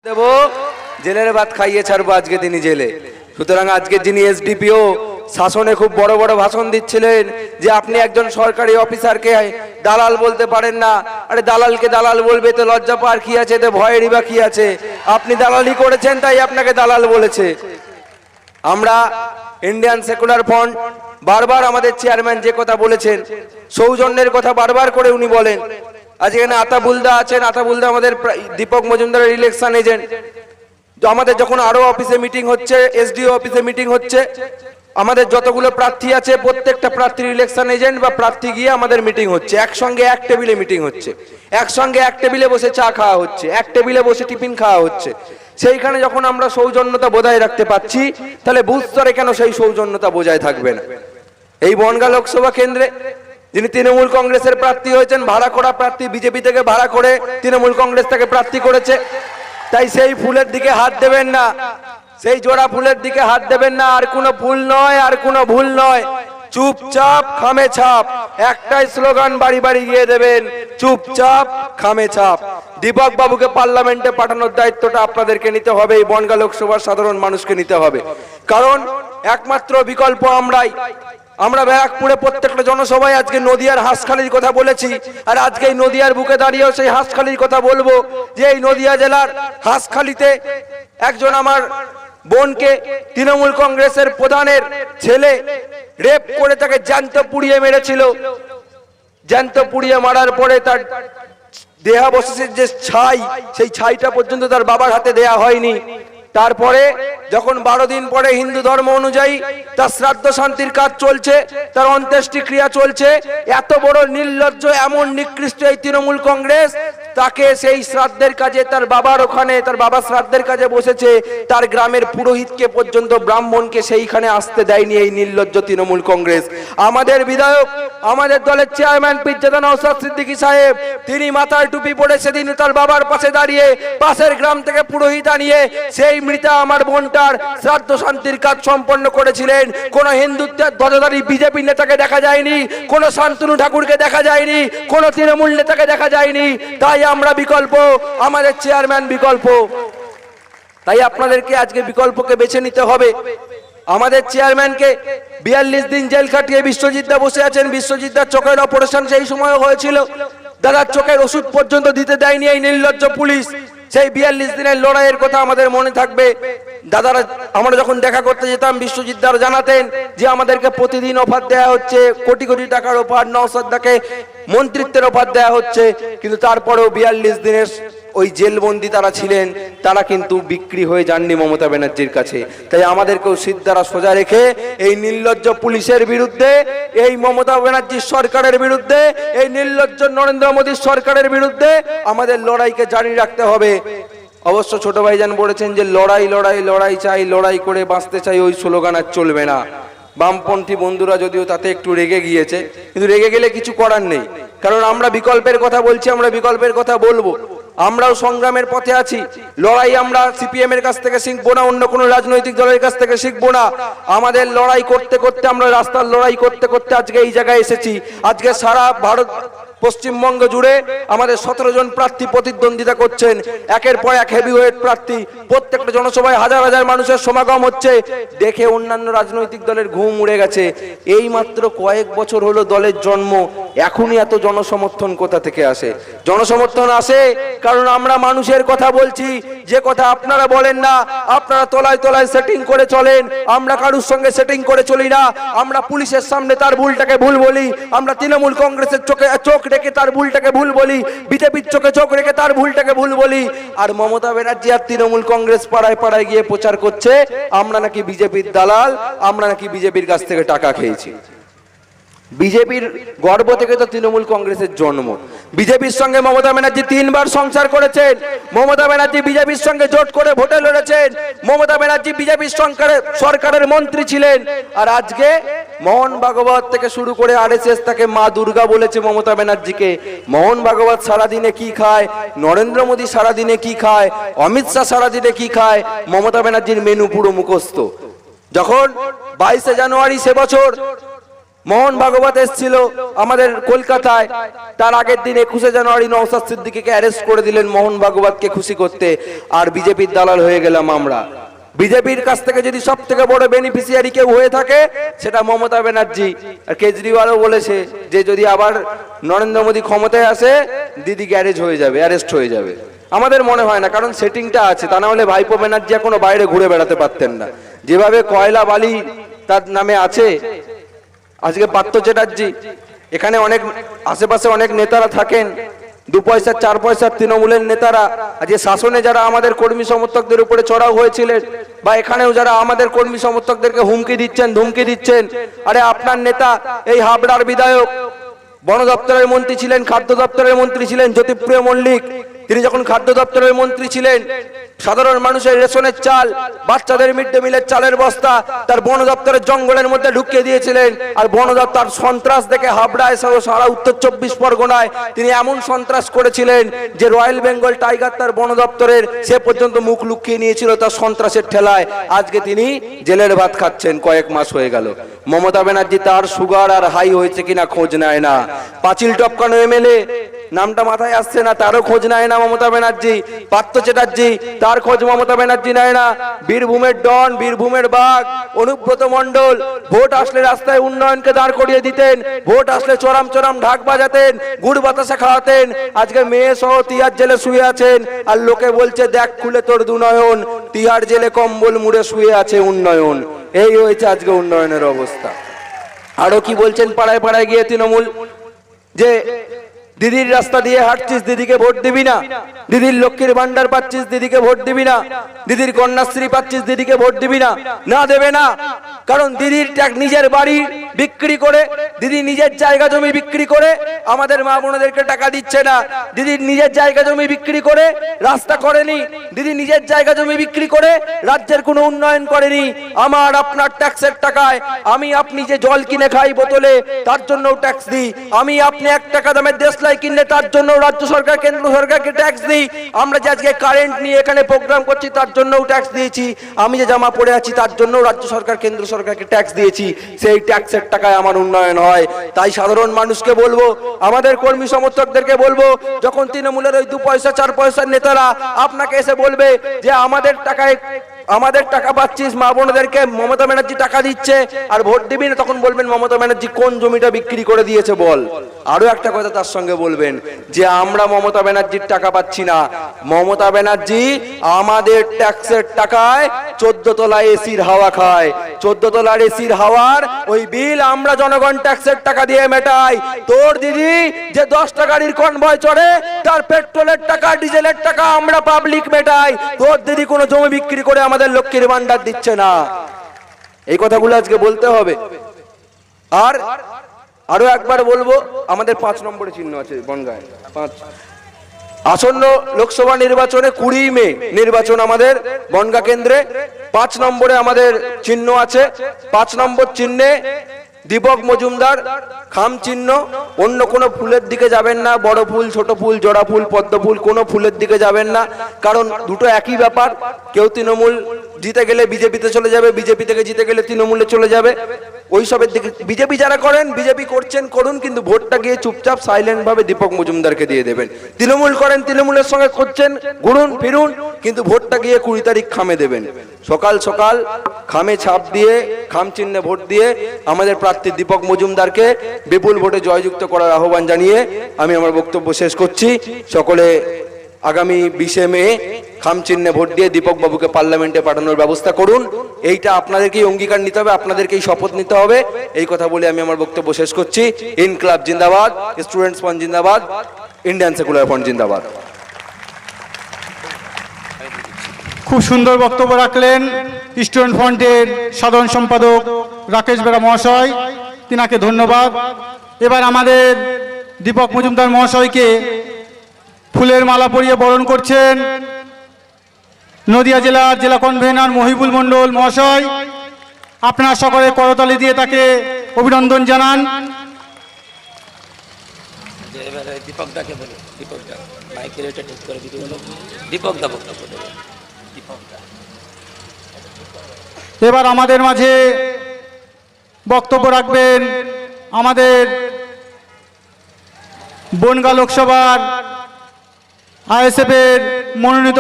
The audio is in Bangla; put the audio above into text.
দেব, জেলের ভাত খাইয়ে ছাড়বো আজকে তিনি জেলে। সুতরাং আজকে যিনি এসডিপিও শাসনে খুব বড় বড় ভাষণ দিচ্ছিলেন যে আপনি একজন সরকারি অফিসারকে দালাল বলতে পারেন না, আরে দালালকে দালাল বলবে তো লজ্জা পাওয়ার কি আছে, তো ভয়েরই বা কি আছে? আপনি দালালি করেছেন তাই আপনাকে দালাল বলেছে। আমরা ইন্ডিয়ান সেকুলার ফ্রন্ট বারবার আমাদের চেয়ারম্যান যে কথা বলেছেন, সৌজন্যের কথা বারবার করে উনি বলেন। আজ এখানে আতাবুলদা আছেন, আতাবুলদা আমাদের দীপক মজুমদারের ইলেকশন এজেন্ট। আমাদের যখন আরো অফিসে মিটিং হচ্ছে, এসডিও অফিসে মিটিং হচ্ছে, আমাদের যতগুলো প্রার্থী আছে প্রত্যেকটা প্রার্থীর ইলেকশন এজেন্ট বা প্রার্থী গিয়ে আমাদের মিটিং হচ্ছে, একসঙ্গে এক টেবিলে মিটিং হচ্ছে, একসঙ্গে এক টেবিলে বসে চা খাওয়া হচ্ছে, এক টেবিলে বসে টিফিন খাওয়া হচ্ছে। সেইখানে যখন আমরা সৌজন্যতা বজায় রাখতে পারছি, তাহলে বুথ স্তরে কেন সেই সৌজন্যতা বজায় থাকবে না? এই বনগাঁ লোকসভা কেন্দ্রে যিনি তৃণমূল কংগ্রেসের প্রার্থী হয়েছেন, ভাড়া করা প্রার্থী, বিজেপি থেকে ভাড়া করে তৃণমূল কংগ্রেস থেকে প্রার্থী করেছে, তাই সেই ফুলের দিকে হাত দেবেন না, সেই জোড়া ফুলের দিকে হাত দেবেন না। আর কোনো ফুল নয়, আর কোনো ভুল নয়, চুপচাপ খামে ছাপ, একটাই স্লোগান বাড়ি বাড়ি গিয়ে দেবেন, চুপচাপ খামে ছাপ। দীপক বাবুকে পার্লামেন্টে পাঠানোর দায়িত্বটা আপনাদেরকে নিতে হবে, এই বনগাঁ লোকসভার সাধারণ মানুষকে নিতে হবে। কারণ একমাত্র বিকল্প আমরাই। আমরা ব্যারাকপুরে প্রত্যেকটা জনসভায় আজকে নদিয়ার হাঁসখালির কথা বলেছি, আর আজকে এই নদিয়ার বুকে দাঁড়িয়েও সেই হাঁসখালির কথা বলবো যে এই নদিয়া জেলার হাঁসখালিতে একজন আমার বোনকে তৃণমূল কংগ্রেসের প্রধানের ছেলে রেপ করে তাকে জ্যান্ত পুড়িয়ে মেরেছিল। জ্যান্ত পুড়িয়ে মারার পরে তার দেহাবশেষের যে ছাই, সেই ছাইটা পর্যন্ত তার বাবার হাতে দেয়া হয়নি। তারপরে যখন 12 দিন পরে হিন্দু ধর্ম অনুযায়ী তার শ্রাদ্ধ শান্তির কাজ চলছে, তার অন্ত্যেষ্টি ক্রিয়া চলছে, এত বড় নির্লজ্জ এমন নিকৃষ্ট এই তৃণমূল কংগ্রেস তাকে সেই শ্রাদ্ধের কাজে, তার বাবার ওখানে, তার বাবা শ্রাদ্ধের কাজে বসেছে, তার গ্রামের পুরোহিতকে পর্যন্ত, ব্রাহ্মণকে সেইখানে আসতে দেয়নি এই নির্লজ্জ তৃণমূল কংগ্রেস। আমাদের বিধায়ক, আমাদের দলের চেয়ারম্যান পীরজাদা নওশাদ সিদ্দিকী সাহেব, তিনি মাথায় টুপি পরে সেদিন তার বাবার পাশে দাঁড়িয়ে পাশের গ্রাম থেকে পুরোহিত আনিয়ে সেই মৃতা আমার বোনটার শ্রাদ্ধ শান্তির কাজ সম্পন্ন করেছিলেন। কোন হিন্দুত্বের ধ্বজাধারী বিজেপি নেতাকে দেখা যায়নি, কোন শান্তনু ঠাকুরকে দেখা যায়নি, কোন তৃণমূল নেতাকে দেখা যায়নি। তাই আমরা বিকল্প, আমাদের চেয়ারম্যান বিকল্প। তাই আপনাদেরকে আজকে বিকল্পকে বেছে নিতে হবে। আমাদের চেয়ারম্যানকে 42 দিন জেল খাটিয়ে বিশ্বজিৎ দা বসে আছেন। বিশ্বজিৎ দার চোখের অপারেশন সেই সময় হয়েছিল, দাদার চোখের ওষুধ পর্যন্ত দিতে দেয়নি এই নির্লজ্জ পুলিশ। সেই 42 দিনের লড়াইয়ের কথা আমাদের মনে থাকবে। দাদারা, আমরা যখন দেখা করতে যেতাম, বিশ্বজিৎ দার জানাতেন যে আমাদেরকে প্রতিদিন অফার দেওয়া হচ্ছে, কোটি কোটি টাকার অফার, নওশাদ দাকে মন্ত্রিত্বের অফার দেওয়া হচ্ছে, কিন্তু তারপরেও 42 দিনের ওই জেলবন্দি তারা ছিলেন, তারা কিন্তু বিক্রি হয়ে যাননি মমতা ব্যানার্জির কাছে। তাই আমাদেরকেও সিদ্ধারা সোজা রেখে এই নির্লজ্জ পুলিশের বিরুদ্ধে, এই মমতা ব্যানার্জির সরকারের বিরুদ্ধে, এই নির্লজ্জ নরেন্দ্র মোদীর সরকারের বিরুদ্ধে আমাদের লড়াইকে জারি রাখতে হবে। অবশ্য ছোট ভাইজান বলেছেন যে লড়াই লড়াই লড়াই চাই, লড়াই করে বাঁচতে চাই, ওই স্লোগান আর চলবে না। বামপন্থী বন্ধুরা যদিও তাতে একটু রেগে গিয়েছে, কিন্তু রেগে গেলে কিছু করার নেই। কারণ আমরা বিকল্পের কথা বলছি, আমরা বিকল্পের কথা বলবো। আমরাও সংগ্রামের পথে আছি। লড়াই আমরা সিপিএম এর কাছ থেকে শিখবো না, অন্য কোনো রাজনৈতিক দলের কাছ থেকে শিখবো না। আমাদের লড়াই করতে করতে, আমরা রাস্তার লড়াই করতে করতে আজকে এই জায়গায় এসেছি। আজকে সারা ভারত, পশ্চিমবঙ্গ জুড়ে আমাদের 17 জন প্রার্থী প্রতিদ্বন্দ্বিতা করছেন, একের পর এক হেভিওয়েট প্রার্থী। প্রত্যেকটা জনসভায় হাজার হাজার মানুষের সমাগম হচ্ছে, দেখে অন্যান্য রাজনৈতিক দলের ঘুম উড়ে গেছে। এই মাত্র কয়েক বছর হলো দলের জন্ম, এখনই এত জনসমর্থন কোথা থেকে আসে? জনসমর্থন আসে কারণ আমরা মানুষের কথা বলছি, যে কথা আপনারা বলেন না। আপনারা তলায় তলায় সেটিং করে চলেন, আমরা কারুর সঙ্গে সেটিং করে চলি না। আমরা পুলিশের সামনে তার ভুলটাকে ভুল বলি, আমরা তৃণমূল কংগ্রেসের চোখ রেখে তার ভুলটাকে ভুল বলি, বিজেপির চোখে চোখ রেখে তার ভুলটাকে ভুল বলি। আর মমতা ব্যানার্জি আর তৃণমূল কংগ্রেস পাড়ায় পাড়ায় গিয়ে প্রচার করছে আমরা নাকি বিজেপির দালাল, আমরা নাকি বিজেপির কাছ থেকে টাকা খেয়েছি। বিজেপির গর্ব থেকে তো তৃণমূল কংগ্রেসের জন্ম। বিজেপির সঙ্গে মমতা ব্যানার্জি 3 বার সংসার করেছেন, মমতা ব্যানার্জি বিজেপির সঙ্গে জোট করে ভোটে লড়েছেন, মমতা ব্যানার্জি বিজেপির সরকারের মন্ত্রী ছিলেন। আর আজকে মোহন ভাগবত থেকে শুরু করে আরএসএস তাকে মা দুর্গা বলেছে মমতা ব্যানার্জিকে। মোহন ভাগবত সারাদিনে কি খায়, নরেন্দ্র মোদী সারাদিনে কি খায়, অমিত শাহ সারাদিনে কি খায়, মমতা ব্যানার্জির মেনু পুরো মুখস্থ। যখন 22শে জানুয়ারি সে বছর মোহন ভাগবত এসেছিল আমাদের কলকাতায়, তার আগের দিন 21শে জানুয়ারি নওশাদ সিদ্দিকীকে অ্যারেস্ট করে দিলেন মোহন ভাগবতকে খুশি করতে, আর বিজেপির দালাল হয়ে গেলাম আমরা। বিজেপির কাছ থেকে যদি সব থেকে বড় বেনিফিশিয়ারি কেউ হয়ে থাকে সেটা মমতা ব্যানার্জি। আর কেজরিওয়ালও বলেছে যে যদি আবার নরেন্দ্র মোদী ক্ষমতায় আসে দিদি গ্যারেজ হয়ে যাবে, অ্যারেস্ট হয়ে যাবে। আমাদের মনে হয় না, কারণ সেটিংটা আছে, তা না হলে ভাইপো ব্যানার্জি এখনো বাইরে ঘুরে বেড়াতে পারতেন না। যেভাবে কয়লা বালি তার নামে আছে, আজকে পার্থ চ্যাটার্জি, এখানে অনেক আশেপাশে অনেক নেতারা থাকেন, 2 পয়সা 4 পয়সার তৃণমূলের নেতারা, আজকে শাসনে যারা আমাদের কর্মী সমর্থকদের উপরে চড়াও হয়েছিলেন, বা এখানেও যারা আমাদের কর্মী সমর্থকদেরকে হুমকি দিচ্ছেন, ধুমকি দিচ্ছেন। আরে আপনার নেতা এই হাবড়ার বিধায়ক, বন দপ্তরের মন্ত্রী ছিলেন, খাদ্য দপ্তরের মন্ত্রী ছিলেন জ্যোতিপ্রিয় মল্লিক। তিনি যখন খাদ্য দপ্তরের মন্ত্রী ছিলেন, সাধারণ মানুষের রেশনের চাল, বাচ্চাদের মিড ডে মিলের চালের বস্তা তার বন দপ্তরের জঙ্গলের মধ্যে ঢুকিয়ে দিয়েছিলেন। আর বন দপ্তর সন্ত্রাস দেখে হাবড়ায় সারা উত্তর 24 পরগনায় তিনি এমন সন্ত্রাস করেছিলেন যে রয়্যাল বেঙ্গল টাইগার তার বন দপ্তরের সে পর্যন্ত মুখ লুকিয়ে নিয়েছিল তার সন্ত্রাসের ঠেলায়। আজকে তিনি জেলের ভাত খাচ্ছেন, কয়েক মাস হয়ে গেল। মমতা ব্যানার্জি তার সুগার আর হাই হয়েছে কিনা খোঁজ নেয় না। পাঁচিল টপকানো এমএলএ, নামটা মাথায় আসছে না, তারও খোঁজ নেয় না মমতা ব্যানার্জি। পার্থ চ্যাটার্জি, তার খোঁজ মমতা ব্যানার্জি নেয় না। বীরভূমের ডন, বীরভূমের বাঘ অনুব্রত মণ্ডল, ভোট আসলে রাস্তায় উন্নয়নকে দাঁড় করিয়ে দিতেন, ভোট আসলে চরম চরম ঢাক বাজাতেন, গুড় বাতাসা খাওয়াতেন। আজকে মেয়ে সহ তিহার জেলে শুয়ে আছেন, আর লোকে বলছে দেখ খুলে তোর দুনয়ন, তিহার জেলে কম্বল মুড়ে শুয়ে আছে উন্নয়ন। এই হয়েছে আজকে উন্নয়নের অবস্থা। আরো কি বলছেন পাড়ায় পাড়ায় গিয়ে তৃণমূল, যে দিদির রাস্তা দিয়ে হাঁটছিস, দিদিকে ভোট দিবি না, দিদির লক্ষ্মীর ভান্ডার পাচ্ছিস, দিদিকে ভোট দিবি না, দিদির কন্যাশ্রী পাচ্ছিস, দিদিকে ভোট দিবি না। না দেবে না, কারণ দিদির নিজের বাড়ি বিক্রি করে, দিদি নিজের জায়গা জমি বিক্রি করে আমাদের মা বোনদেরকে টাকা দিচ্ছে না। দিদির নিজের জায়গা জমি বিক্রি করে রাস্তা করেনি, দিদি নিজের জায়গা জমি বিক্রি করে রাজ্যের কোনো উন্নয়ন করেনি। আমার আপনার ট্যাক্সের টাকায় আমি আপনি যে জল কিনে খাই বোতলে, তার জন্যও ট্যাক্স দিই। আমি আপনি 1 টাকা দামের দেশলাই কিনলে তার জন্য রাজ্য সরকার কেন্দ্র সরকারকে ট্যাক্স দিই। আমরা যে আজকে কারেন্ট নিয়ে এখানে প্রোগ্রাম করছি তার জন্যও ট্যাক্স দিয়েছি। আমি যে জামা পরে আছি তার জন্য রাজ্য সরকার কেন্দ্র সরকারকে ট্যাক্স দিয়েছি। সেই ট্যাক্সের টাকায় আমার উন্নয়ন হয়। তাই সাধারণ মানুষকে বলবো, আমাদের কর্মী সমর্থকদেরকে বলবো, যখন তৃণমূলের ওই 2 পয়সা 4 পয়সার নেতারা আপনাকে এসে বলবে যে আমাদের টাকায় আমাদের টাকা পাচ্ছিস, মা বোনদেরকে মমতা ব্যানার্জি টাকা দিচ্ছে আর ভোট দিবি না, তখন বলবেন মমতা ব্যানার্জি কোন জমিটা বিক্রি করে দিয়েছে বল। আরো একটা কথা তার সঙ্গে বলবেন যে আমরা মমতা ব্যানার্জির টাকা পাচ্ছি না, মমতা ব্যানার্জি আমাদের ট্যাক্সের টাকায় 14 তলা এসির হাওয়া খায়। 14 তলার এসির হাওয়ার ওই বিল আমরা জনগণ ট্যাক্সের টাকা দিয়ে মেটাই। তোর দিদি যে 10টা গাড়ির কনভয় চড়ে তার পেট্রোলের টাকা, ডিজেলের টাকা আমরা পাবলিক মেটাই। তোর দিদি কোনো জমি বিক্রি করে আমাদের লক্ষ্মীর ভান্ডার দিচ্ছে না। এই কথাগুলো আজকে বলতে হবে। আর আরো একবার বলবো, আমাদের 5 নম্বরে চিহ্ন আছে বনগাঁয়। 5 আসন্ন লোকসভা নির্বাচনে 20 মে নির্বাচন আমাদের বনগাঁ কেন্দ্রে। 5 নম্বরে আমাদের চিহ্ন আছে। 5 নম্বর চিহ্নে দীপক মজুমদার খাম চিহ্ন। অন্য কোনো ফুলের দিকে যাবেন না, বড় ফুল, ছোট ফুল, জোড়া ফুল, পদ্ম ফুল, কোনো ফুলের দিকে যাবেন না, কারণ দুটো একই ব্যাপার। কেউ তৃণমূল জিতে গেলে বিজেপিতে চলে যাবে, বিজেপি থেকে জিতে গেলে তৃণমূলে চলে যাবে, ওইসবের দিকে। বিজেপি যারা করেন, বিজেপি করছেন করুন, কিন্তু ভোটটা গিয়ে চুপচাপ সাইলেন্ট ভাবে দীপক মজুমদারকে দিয়ে দেবেন। তৃণমূল করেন, তৃণমূলের সঙ্গে করছেন, ঘুরুন ফিরুন, কিন্তু ভোটটা গিয়ে 20 তারিখ খামে দেবেন। সকাল সকাল খামে ছাপ দিয়ে, খাম চিহ্নে ভোট দিয়ে আমাদের প্রার্থী দীপক মজুমদারকে বিপুল ভোটে জয়যুক্ত করার আহ্বান জানিয়ে আমি আমার বক্তব্য শেষ করছি। সকলে আগামী 20 মে খাম চিহ্নে ভোট দিয়ে দীপক বাবুকে পার্লামেন্টে পাঠানোর ব্যবস্থা করুন। এইটা আপনাদেরকেই অঙ্গীকার নিতে হবে, আপনাদেরকেই শপথ নিতে হবে। এই কথা বলে আমি আমার বক্তব্য শেষ করছি। ইনকলাব জিন্দাবাদ, স্টুডেন্টস ফ্রন্ট জিন্দাবাদ, ইন্ডিয়ান সেকুলার ফ্রন্ট জিন্দাবাদ। খুব সুন্দর বক্তব্য রাখলেন স্টুডেন্ট ফ্রন্টের সাধারণ সম্পাদক রাকেশ বেরা মহাশয়, তিনাকে ধন্যবাদ। এবার আমাদের দীপক মজুমদার মহাশয়কে ফুলের মালা পরিয়ে বরণ করছেন নদিয়া জেলার জেলা কনভেনার মহিবুল মণ্ডল মহাশয়। আপনারা সকলে করতালি দিয়ে তাকে অভিনন্দন জানান। দীপকদাকে বলো, দীপকদা মাইকের এটা ঠিক করে দিতে বলো, দীপকদা বক্তব্য দেবে। এবার আমাদের মাঝে বক্তব্য রাখবেন আমাদের বনগাঁ লোকসভার আইএসএফের মনোনীত